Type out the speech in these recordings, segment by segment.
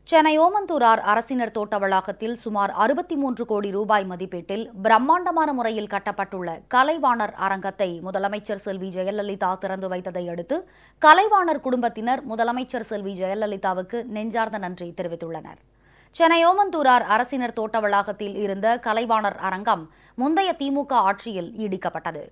சென்னை ஓமந்தூரார் அரசினர் தோட்ட வளாகத்தில் சுமார் 63 கோடி ரூபாய் மதிப்பீட்டில் பிரம்மாண்டமான முறையில் கட்டப்பட்டுள்ள கலைவாணர் அரங்கத்தை முதலமைச்சர் செல்வி ஜெயலலிதா திறந்து வைத்ததை அடுத்து கலைவாணர் குடும்பத்தினர் முதலமைச்சர் செல்வி ஜெயலலிதாவுக்கு நெஞ்சார்ந்த நன்றி தெரிவித்துள்ளனர். சென்னை ஓமந்தூரார் அரசினர் தோட்ட வளாகத்தில் இருந்த கலைவாணர் அரங்கம் முந்தைய திமுக ஆட்சியில் இடிக்கப்பட்டது.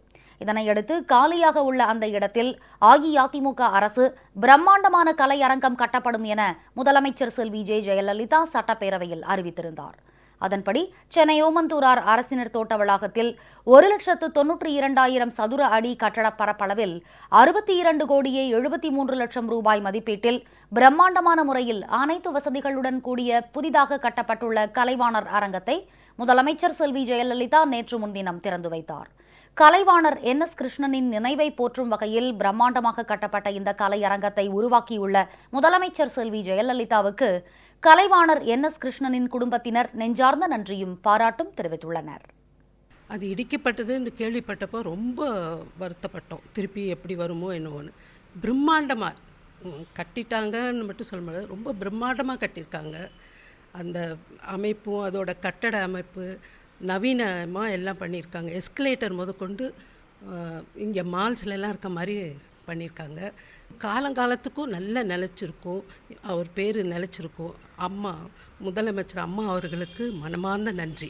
இதனையடுத்து காலியாக உள்ள அந்த இடத்தில் அஇஅதிமுக அரசு பிரம்மாண்டமான கலையரங்கம் கட்டப்படும் என முதலமைச்சர் செல்வி ஜெயலலிதா சட்டப்பேரவையில் அறிவித்திருந்தார். அதன்படி சென்னை ஓமந்தூரார் அரசினர் தோட்ட வளாகத்தில் 1,92,200 சதுர அடி கட்டட பரப்பளவில் 62 கோடியே 73 லட்சம் ரூபாய் மதிப்பீட்டில் பிரம்மாண்டமான முறையில் அனைத்து வசதிகளுடன் கூடிய புதிதாக கட்டப்பட்டுள்ள கலைவாணர் அரங்கத்தை முதலமைச்சர் செல்வி ஜெயலலிதா நேற்று முன்தினம் திறந்து வைத்தார். கலைவாணர் NS கிருஷ்ணனின் நினைவை போற்றும் வகையில் பிரம்மாண்டமாக கட்டப்பட்ட இந்த கலையரங்கத்தை உருவாக்கியுள்ள முதலமைச்சர் செல்வி ஜெயலலிதாவுக்கு கலைவாணர் NS கிருஷ்ணனின் குடும்பத்தினர் நெஞ்சார்ந்த நன்றியும் பாராட்டும் தெரிவித்துள்ளனர். அது இடிக்கப்பட்டதுன்னு கேள்விப்பட்டப்போ ரொம்ப வருத்தப்பட்டோம். திருப்பி எப்படி வருமோ என்னவோன்னு. பிரம்மாண்டமாக கட்டிட்டாங்கன்னு மட்டும் சொல்ல முடியாது, ரொம்ப பிரம்மாண்டமாக கட்டியிருக்காங்க. அந்த அமைப்பும் அதோட கட்டட அமைப்பு நவீனமாக எல்லாம் பண்ணியிருக்காங்க. எஸ்கலேட்டர் முதற்கொண்டு இங்கே மால்ஸ்லாம் இருக்க மாதிரி பண்ணியிருக்காங்க. காலங்காலத்துக்கும் நல்ல நிலச்சிருக்கும், அவர் பேர் நிலச்சிருக்கும். முதலமைச்சர் அம்மா அவர்களுக்கு மனமார்ந்த நன்றி.